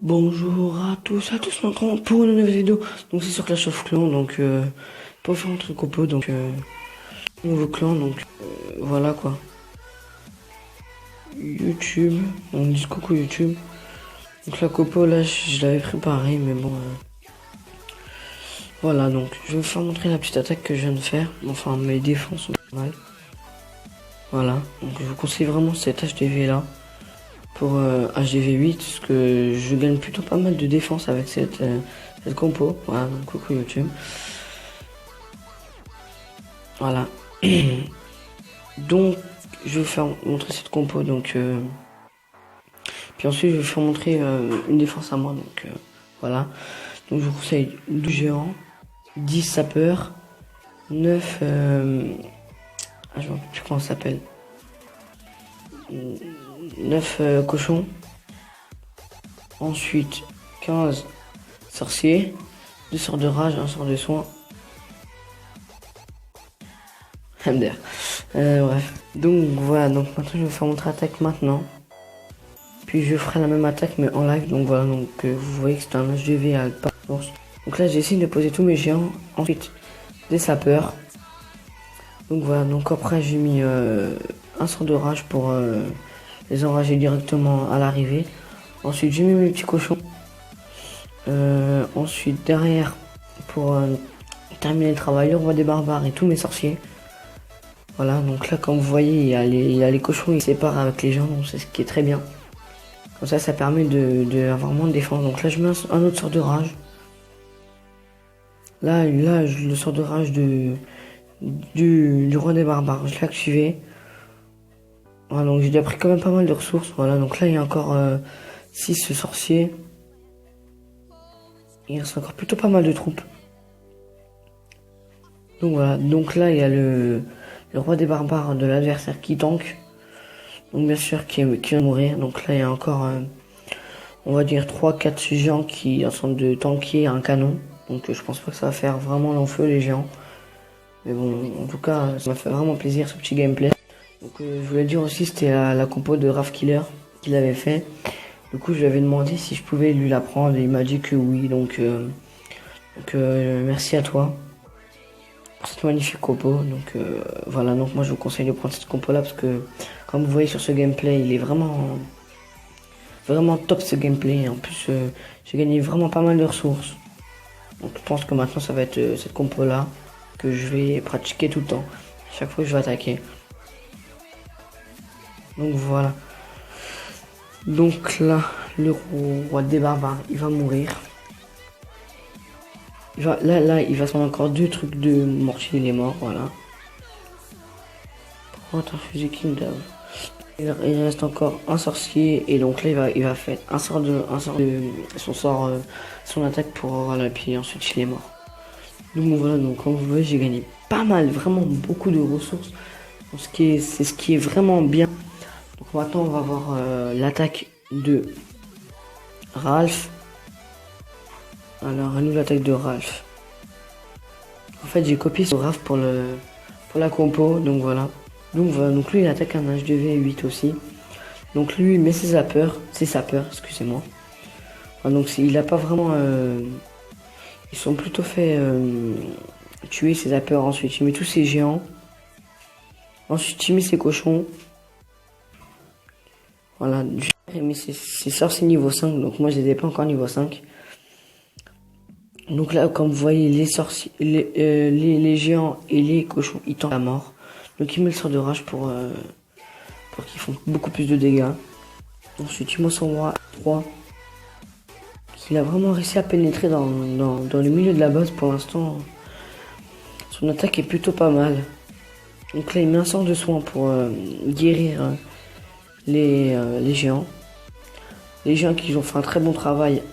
Bonjour à tous, maintenant pour une nouvelle vidéo. Donc c'est sur Clash of Clans, donc pour faire un truc au pot, donc nouveau clan, donc voilà quoi. YouTube, on dit coucou YouTube. Donc la copo là je l'avais préparé mais bon voilà, donc je vais vous faire montrer la petite attaque que je viens de faire. Enfin mes défenses sont pas mal. Voilà, donc je vous conseille vraiment cette HDV là pour HDV 8 parce que je gagne plutôt pas mal de défense avec cette compo. Voilà, donc coucou YouTube. Voilà. Donc je vais vous faire montrer cette compo, donc puis ensuite je vais vous faire montrer une défense à moi, donc voilà. Donc je vous conseille 12 géants, 10 sapeurs, 9 je ne sais plus comment ça s'appelle, 9 cochons, ensuite 15 sorciers, 2 sorts de rage, 1 sort de soin. MDR. Bref. Donc voilà, donc maintenant je vais vous faire montrer l'attaque maintenant. Puis je ferai la même attaque mais en live. Donc voilà, donc vous voyez que c'est un HDV avec pas de force. Donc là j'ai essayé de poser tous mes géants. Ensuite des sapeurs. Donc voilà, donc après j'ai mis un sort de rage pour les enrager directement à l'arrivée. Ensuite j'ai mis mes petits cochons. Ensuite derrière pour terminer le travail, le roi des barbares et tous mes sorciers. Voilà, donc là comme vous voyez il y a les cochons, ils se séparent avec les gens, donc c'est ce qui est très bien. Comme ça permet de avoir moins de défense. Donc là je mets un autre sort de rage. Là le sort de rage du roi des barbares, je l'ai activé. Voilà, donc j'ai déjà pris quand même pas mal de ressources. Voilà, donc là il y a encore 6 sorciers. Il reste encore plutôt pas mal de troupes. Donc voilà, donc là il y a le roi des barbares de l'adversaire qui tank. Donc bien sûr qui va mourir. Donc là il y a encore on va dire 3-4 géants qui sont de tankier un canon. Donc je pense pas que ça va faire vraiment long feu les géants. Mais bon, en tout cas ça m'a fait vraiment plaisir ce petit gameplay. Donc je voulais dire aussi c'était la compo de Raf Killer qu'il avait fait. Du coup je lui avais demandé si je pouvais lui la prendre et il m'a dit que oui. Donc merci à toi pour cette magnifique compo. Donc voilà, donc moi je vous conseille de prendre cette compo là parce que comme vous voyez sur ce gameplay il est vraiment top ce gameplay. En plus j'ai gagné vraiment pas mal de ressources. Donc je pense que maintenant ça va être cette compo là que je vais pratiquer tout le temps. Chaque fois que je vais attaquer. Donc voilà. Donc là, le roi des barbares, il va mourir. Là, il va se prendre encore 2 trucs de mortier, il est mort, voilà. Pourquoi fusil Kingdom. Il reste encore un sorcier et donc là il va faire un sort de son attaque pour voilà, puis ensuite il est mort. Donc voilà, donc comme vous voyez j'ai gagné pas mal, vraiment beaucoup de ressources. C'est ce qui est vraiment bien. Donc maintenant on va voir l'attaque de Ralph. Alors à nous l'attaque de Ralph. En fait j'ai copié sur Ralph pour la compo, donc voilà. Donc voilà, donc lui il attaque un HDV 8 aussi. Donc lui il met ses sapeurs, excusez-moi. Enfin, donc il a pas vraiment ils sont plutôt fait tuer ses sapeurs. Ensuite il met tous ses géants. Ensuite il met ses cochons. Voilà, il met ses sorciers niveau 5, donc moi je les ai pas encore niveau 5. Donc là comme vous voyez les sorciers, les géants et les cochons ils tentent la mort. Donc il met le sort de rage pour qu'ils font beaucoup plus de dégâts. Ensuite il met son roi 3. Il a vraiment réussi à pénétrer dans le milieu de la base pour l'instant. Son attaque est plutôt pas mal. Donc là il met un sort de soin pour guérir les géants. Les géants qui ont fait un très bon travail,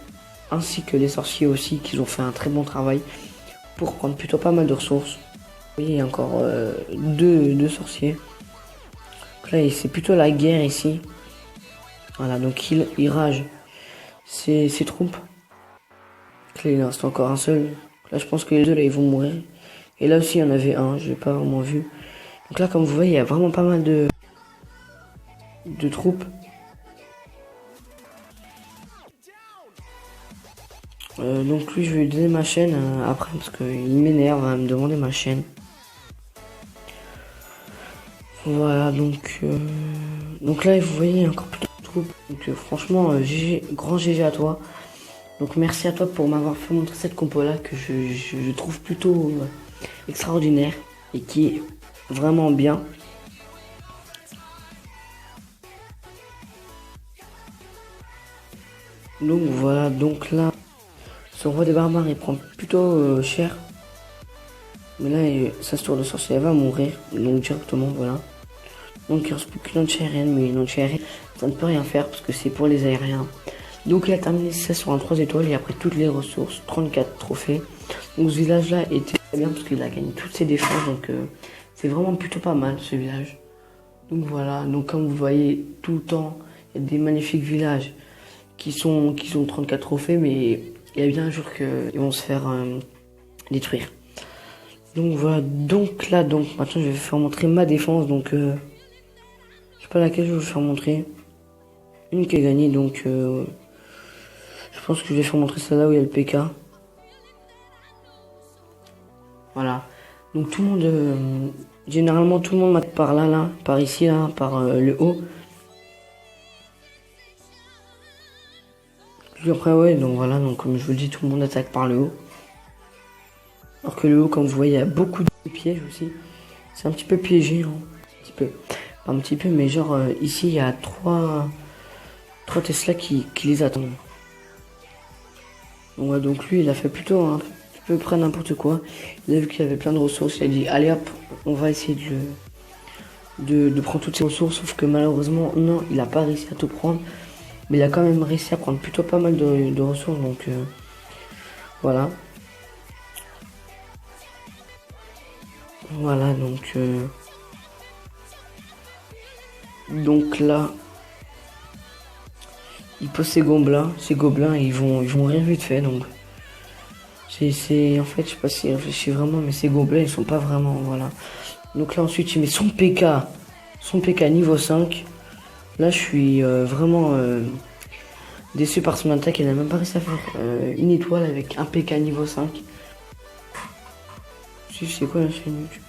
ainsi que les sorciers aussi qui ont fait un très bon travail pour prendre plutôt pas mal de ressources. Vous voyez il y a encore deux sorciers. Donc là c'est plutôt la guerre ici. Voilà, donc il rage ses troupes. Là, il en reste encore un seul. Là je pense que les deux là ils vont mourir. Et là aussi il y en avait un, je l'ai pas vraiment vu. Donc là comme vous voyez il y a vraiment pas mal de troupes. Donc lui, je vais lui donner ma chaîne après parce qu'il m'énerve à me demander ma chaîne. Voilà, donc là, vous voyez, il y a encore plus de troupes. Donc franchement, GG, grand GG à toi. Donc merci à toi pour m'avoir fait montrer cette compo-là que je trouve plutôt extraordinaire et qui est vraiment bien. Donc voilà, donc là, ce roi des barbares, il prend plutôt cher. Mais là, sa tour de sorcier, elle va mourir. Donc directement, voilà. Donc il reste plus qu'une lance aérienne, mais une lance aérienne, ça ne peut rien faire parce que c'est pour les aériens. Donc il a terminé ça sur un 3 étoiles et après toutes les ressources, 34 trophées. Donc ce village là était très bien parce qu'il a gagné toutes ses défenses, donc c'est vraiment plutôt pas mal ce village. Donc voilà, donc comme vous voyez tout le temps, il y a des magnifiques villages qui ont 34 trophées, mais il y a bien un jour qu'ils vont se faire détruire. Donc voilà, donc là, donc maintenant je vais faire montrer ma défense, donc je sais pas laquelle je vais vous faire montrer. Une qui a gagné, donc je pense que je vais faire montrer celle-là où il y a le PK. Voilà. Donc tout le monde, généralement tout le monde m'attaque par là, par ici, là, par le haut. Puis après ouais, donc voilà, donc comme je vous le dis, tout le monde attaque par le haut. Alors que le haut, comme vous voyez, il y a beaucoup de pièges aussi. C'est un petit peu piégé, hein. Un petit peu. Pas un petit peu, mais genre ici il y a trois Tesla qui les attendent. Donc, ouais, donc lui il a fait plutôt un peu près n'importe quoi. Il a vu qu'il y avait plein de ressources, il a dit allez hop, on va essayer de prendre toutes ces ressources, sauf que malheureusement non, il a pas réussi à tout prendre. Mais il a quand même réussi à prendre plutôt pas mal de ressources, donc voilà. Voilà, donc là, il pose ses gobelins, ils vont rien vite fait, donc en fait, je sais pas s'il réfléchit vraiment, mais ces gobelins, ils sont pas vraiment, voilà. Donc là, ensuite, il met son PK niveau 5. Là, je suis vraiment déçu par son attaque, il a même pas réussi à faire une étoile avec un PK niveau 5. C'est quoi la chaîne YouTube?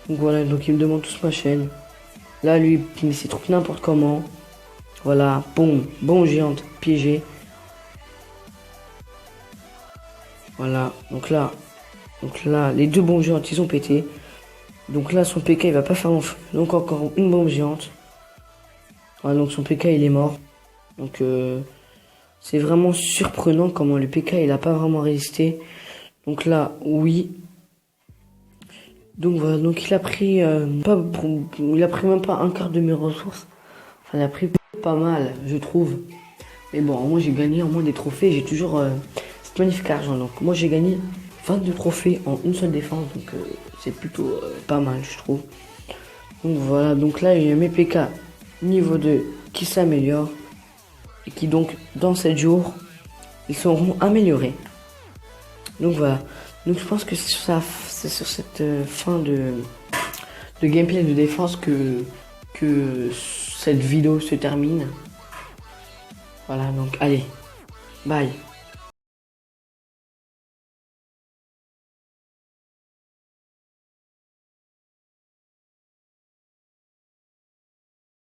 Donc voilà, donc il me demande tous ma chaîne. Là, lui, mais c'est trop n'importe comment. Voilà, bon géante, piégé. Voilà, donc là, les deux bombes géantes, ils ont pété. Donc là, son PK, il va pas faire long feu. Donc encore une bombe géante. Voilà, donc son PK, il est mort. Donc c'est vraiment surprenant comment le PK, il a pas vraiment résisté. Donc là, oui. Donc voilà, donc il a pris il a pris même pas un quart de mes ressources. Enfin, il a pris pas mal, je trouve. Mais bon, moi j'ai gagné en moins des trophées, j'ai toujours cet magnifique argent. Donc moi j'ai gagné 22 trophées en une seule défense, donc c'est plutôt pas mal, je trouve. Donc voilà, donc là j'ai mes PK niveau 2 qui s'améliorent et qui donc dans 7 jours ils seront améliorés. Donc voilà. Donc je pense que c'est sur cette fin de gameplay de défense que cette vidéo se termine. Voilà, donc allez, bye.